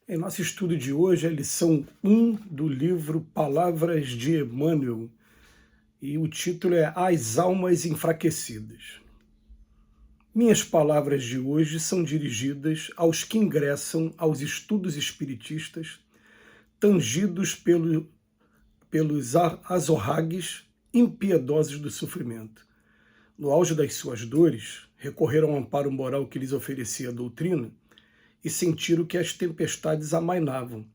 Em nosso estudo de hoje, a lição 1 do livro Palavras de Emmanuel, e o título é As Almas Enfraquecidas. Minhas palavras de hoje são dirigidas aos que ingressam aos estudos espiritistas, tangidos pelos azorragues impiedosos do sofrimento. No auge das suas dores, recorreram ao amparo moral que lhes oferecia a doutrina, e sentiram que as tempestades amainavam.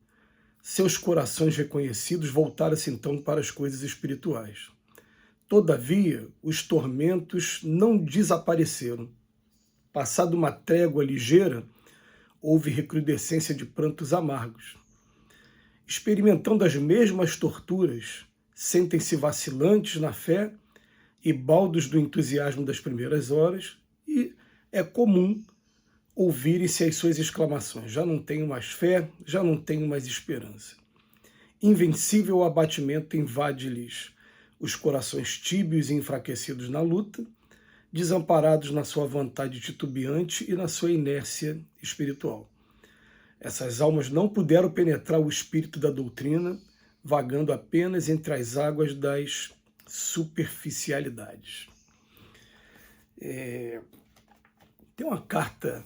Seus corações reconhecidos voltaram-se então para as coisas espirituais. Todavia, os tormentos não desapareceram. Passada uma trégua ligeira, houve recrudescência de prantos amargos. Experimentando as mesmas torturas, sentem-se vacilantes na fé e baldos do entusiasmo das primeiras horas, e é comum ouvirem-se as suas exclamações: já não tenho mais fé, já não tenho mais esperança. Invencível abatimento invade-lhes os corações tíbios e enfraquecidos na luta, desamparados na sua vontade titubeante e na sua inércia espiritual. Essas almas não puderam penetrar o espírito da doutrina, vagando apenas entre as águas das superficialidades. Tem uma carta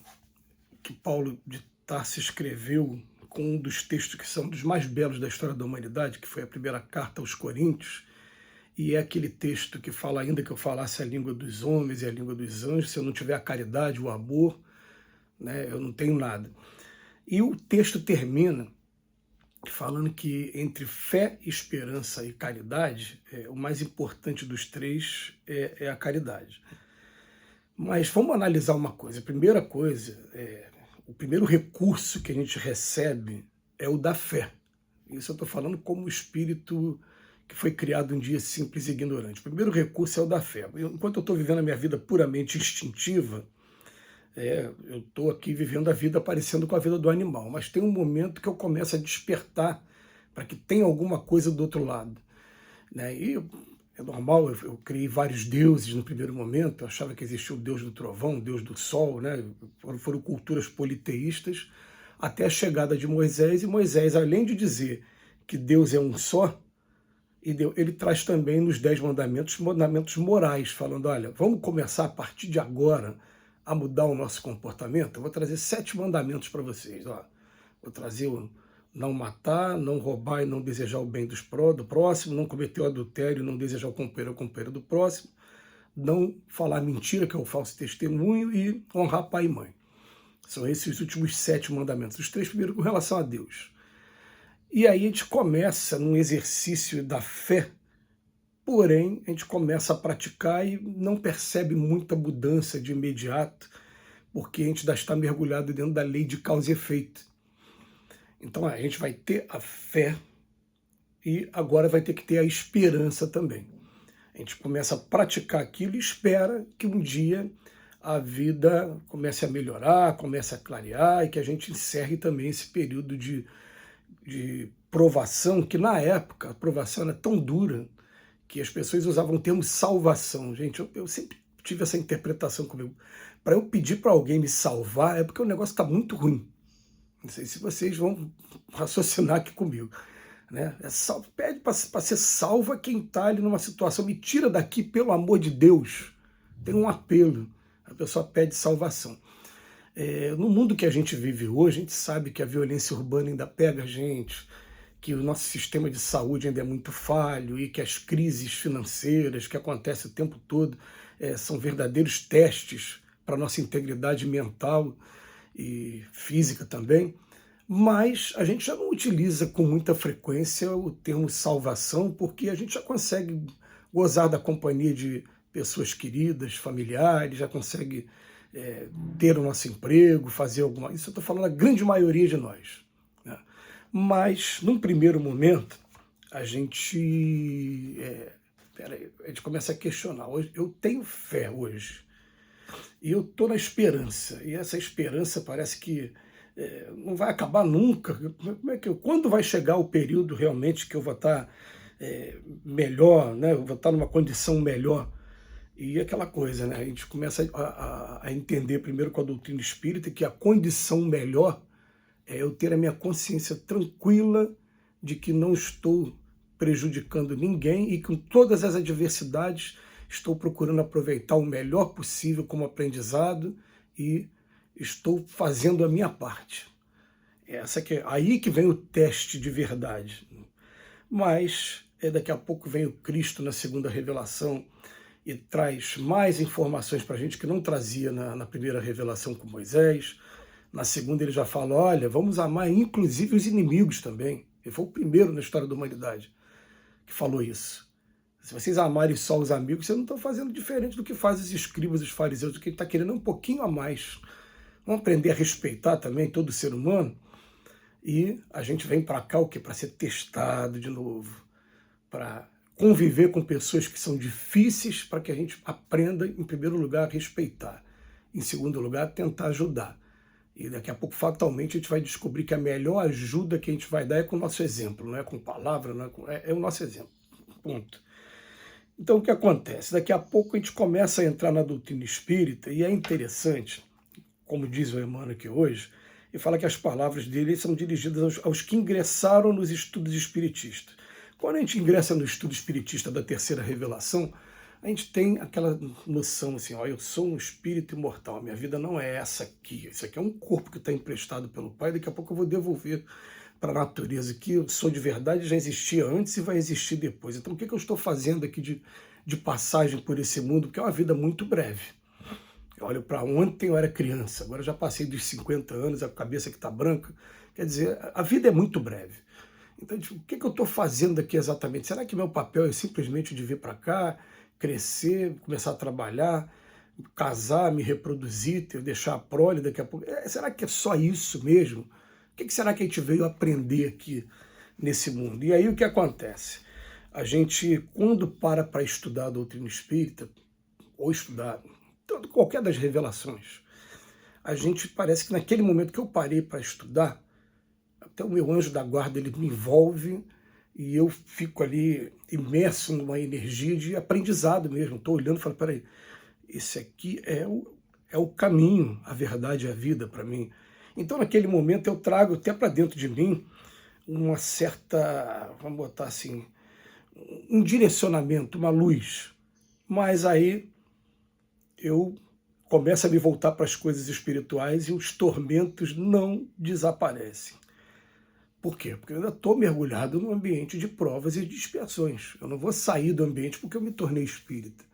que Paulo de Tarso escreveu com um dos textos que são dos mais belos da história da humanidade, que foi a primeira carta aos Coríntios, e é aquele texto que fala: ainda que eu falasse a língua dos homens e a língua dos anjos, se eu não tiver a caridade, o amor, né, eu não tenho nada. E o texto termina falando que entre fé, esperança e caridade, o mais importante dos três é a caridade. Mas vamos analisar uma coisa. A primeira coisa, o primeiro recurso que a gente recebe é o da fé. Isso eu estou falando como espírito que foi criado um dia simples e ignorante. O primeiro recurso é o da fé. Enquanto eu estou vivendo a minha vida puramente instintiva, eu estou aqui vivendo a vida parecendo com a vida do animal, mas tem um momento que eu começo a despertar para que tenha alguma coisa do outro lado, né? E é normal, eu criei vários deuses no primeiro momento, eu achava que existia o deus do trovão, o deus do sol, né? Foram culturas politeístas, até a chegada de Moisés, e Moisés, além de dizer que Deus é um só, ele traz também nos 10 mandamentos morais, falando: olha, vamos começar a partir de agora a mudar o nosso comportamento. Eu vou trazer 7 mandamentos para vocês. Ó. Vou trazer o não matar, não roubar e não desejar o bem do próximo, não cometer o adultério, não desejar o companheiro do próximo, não falar mentira, que é o falso testemunho, e honrar pai e mãe. São esses os últimos 7 mandamentos. Os 3 primeiros com relação a Deus. E aí a gente começa num exercício da fé, porém a gente começa a praticar e não percebe muita mudança de imediato, porque a gente ainda está mergulhado dentro da lei de causa e efeito. Então a gente vai ter a fé e agora vai ter que ter a esperança também. A gente começa a praticar aquilo e espera que um dia a vida comece a melhorar, comece a clarear, e que a gente encerre também esse período de provação, que na época a provação era tão dura que as pessoas usavam o termo salvação. Gente, eu sempre tive essa interpretação comigo. Para eu pedir para alguém me salvar é porque o negócio está muito ruim. Não sei se vocês vão raciocinar aqui comigo. Né? Pede para ser salvo a quem está ali numa situação. Me tira daqui, pelo amor de Deus. Tem um apelo. A pessoa pede salvação. No mundo que a gente vive hoje, a gente sabe que a violência urbana ainda pega a gente, que o nosso sistema de saúde ainda é muito falho e que as crises financeiras que acontecem o tempo todo são verdadeiros testes para a nossa integridade mental e física também. Mas a gente já não utiliza com muita frequência o termo salvação, porque a gente já consegue gozar da companhia de pessoas queridas, familiares, já consegue ter o nosso emprego, fazer alguma... Isso eu estou falando da grande maioria de nós. Né? Mas, num primeiro momento, a gente começa a questionar. Eu tenho fé hoje, e eu estou na esperança, e essa esperança parece que não vai acabar nunca. Quando vai chegar o período realmente que eu vou estar melhor, né? Eu vou estar numa condição melhor? E aquela coisa, né? A gente começa a entender primeiro com a doutrina espírita que a condição melhor é eu ter a minha consciência tranquila de que não estou prejudicando ninguém e com todas as adversidades estou procurando aproveitar o melhor possível como aprendizado e estou fazendo a minha parte. Aí que vem o teste de verdade. Mas daqui a pouco vem o Cristo na segunda revelação e traz mais informações para a gente que não trazia na primeira revelação com Moisés. Na segunda ele já fala, olha, vamos amar inclusive os inimigos também. Ele foi o primeiro na história da humanidade que falou isso. Se vocês amarem só os amigos, vocês não estão fazendo diferente do que fazem os escribas, os fariseus, do que ele está querendo um pouquinho a mais. Vamos aprender a respeitar também todo ser humano. E a gente vem para cá o quê? Para ser testado de novo, para conviver com pessoas que são difíceis, para que a gente aprenda, em primeiro lugar, a respeitar. Em segundo lugar, tentar ajudar. E daqui a pouco, fatalmente, a gente vai descobrir que a melhor ajuda que a gente vai dar é com o nosso exemplo, não é com palavra, não é o nosso exemplo. Ponto. Então, o que acontece? Daqui a pouco a gente começa a entrar na doutrina espírita, e é interessante, como diz o Emmanuel aqui hoje, e fala que as palavras dele são dirigidas aos que ingressaram nos estudos espiritistas. Quando a gente ingressa no estudo espiritista da terceira revelação, a gente tem aquela noção assim, ó, eu sou um espírito imortal, minha vida não é essa aqui, isso aqui é um corpo que está emprestado pelo Pai, daqui a pouco eu vou devolver para a natureza, que eu sou de verdade, já existia antes e vai existir depois. Então o que eu estou fazendo aqui de passagem por esse mundo, que é uma vida muito breve. Eu olho para ontem, eu era criança, agora eu já passei dos 50 anos, a cabeça que está branca. Quer dizer, a vida é muito breve. Então, o que eu estou fazendo aqui exatamente? Será que meu papel é simplesmente de vir para cá, crescer, começar a trabalhar, casar, me reproduzir, deixar a prole daqui a pouco? Será que é só isso mesmo? O que será que a gente veio aprender aqui nesse mundo? E aí o que acontece? A gente, quando para estudar a doutrina espírita, ou estudar qualquer das revelações, a gente parece que naquele momento que eu parei para estudar, até o meu anjo da guarda ele me envolve e eu fico ali imerso numa energia de aprendizado mesmo. Estou olhando e falo, peraí, esse aqui é o caminho, a verdade e a vida para mim. Então naquele momento eu trago até para dentro de mim uma certa, vamos botar assim, um direcionamento, uma luz. Mas aí eu começo a me voltar para as coisas espirituais e os tormentos não desaparecem. Por quê? Porque eu ainda estou mergulhado num ambiente de provas e de expiações. Eu não vou sair do ambiente porque eu me tornei espírita.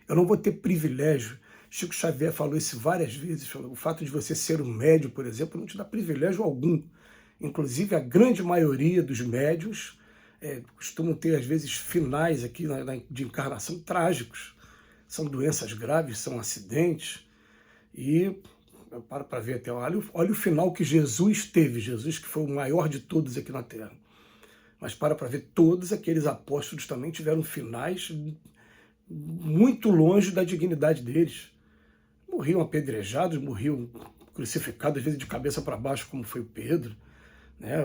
Eu não vou ter privilégio. Chico Xavier falou isso várias vezes. O fato de você ser um médium, por exemplo, não te dá privilégio algum. Inclusive, a grande maioria dos médiuns costumam ter, às vezes, finais aqui de encarnação trágicos. São doenças graves, são acidentes. E eu paro para ver até, olha o final que Jesus teve, Jesus que foi o maior de todos aqui na Terra. Mas para ver, todos aqueles apóstolos também tiveram finais muito longe da dignidade deles. Morriam apedrejados, morriam crucificados, às vezes de cabeça para baixo, como foi o Pedro. Né?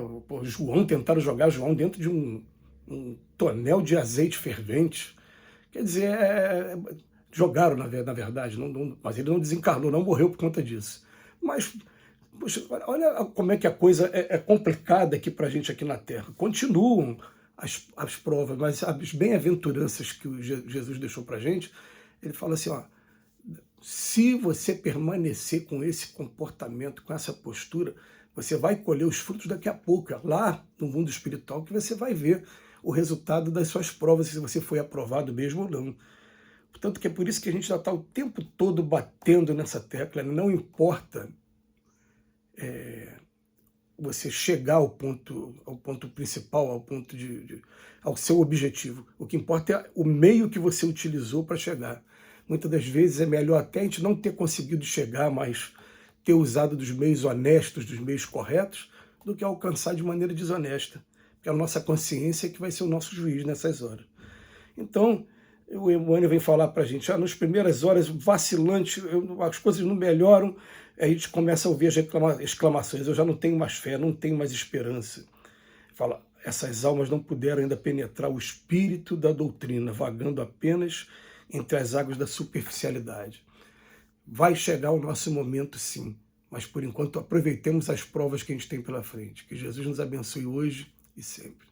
João, tentaram jogar João dentro de um tonel de azeite fervente. Quer dizer, jogaram, na verdade, mas ele não desencarnou, não morreu por conta disso. Mas, poxa, olha como é que a coisa é complicada aqui para a gente aqui na Terra. Continuam as provas, mas as bem-aventuranças que Jesus deixou para a gente, ele fala assim, ó, se você permanecer com esse comportamento, com essa postura, você vai colher os frutos daqui a pouco, lá no mundo espiritual, que você vai ver o resultado das suas provas, se você foi aprovado mesmo ou não. Portanto, que é por isso que a gente já está o tempo todo batendo nessa tecla. Não importa você chegar ao ponto principal, ao seu objetivo. O que importa é o meio que você utilizou para chegar. Muitas das vezes é melhor até a gente não ter conseguido chegar, mas ter usado dos meios honestos, dos meios corretos, do que alcançar de maneira desonesta. Porque a nossa consciência é que vai ser o nosso juiz nessas horas. Então, o Emmanuel vem falar para a gente, nas primeiras horas, vacilante, as coisas não melhoram, a gente começa a ouvir as exclamações, eu já não tenho mais fé, não tenho mais esperança. Fala, essas almas não puderam ainda penetrar o espírito da doutrina, vagando apenas entre as águas da superficialidade. Vai chegar o nosso momento, sim, Mas, por enquanto, aproveitemos as provas que a gente tem pela frente. Que Jesus nos abençoe hoje e sempre.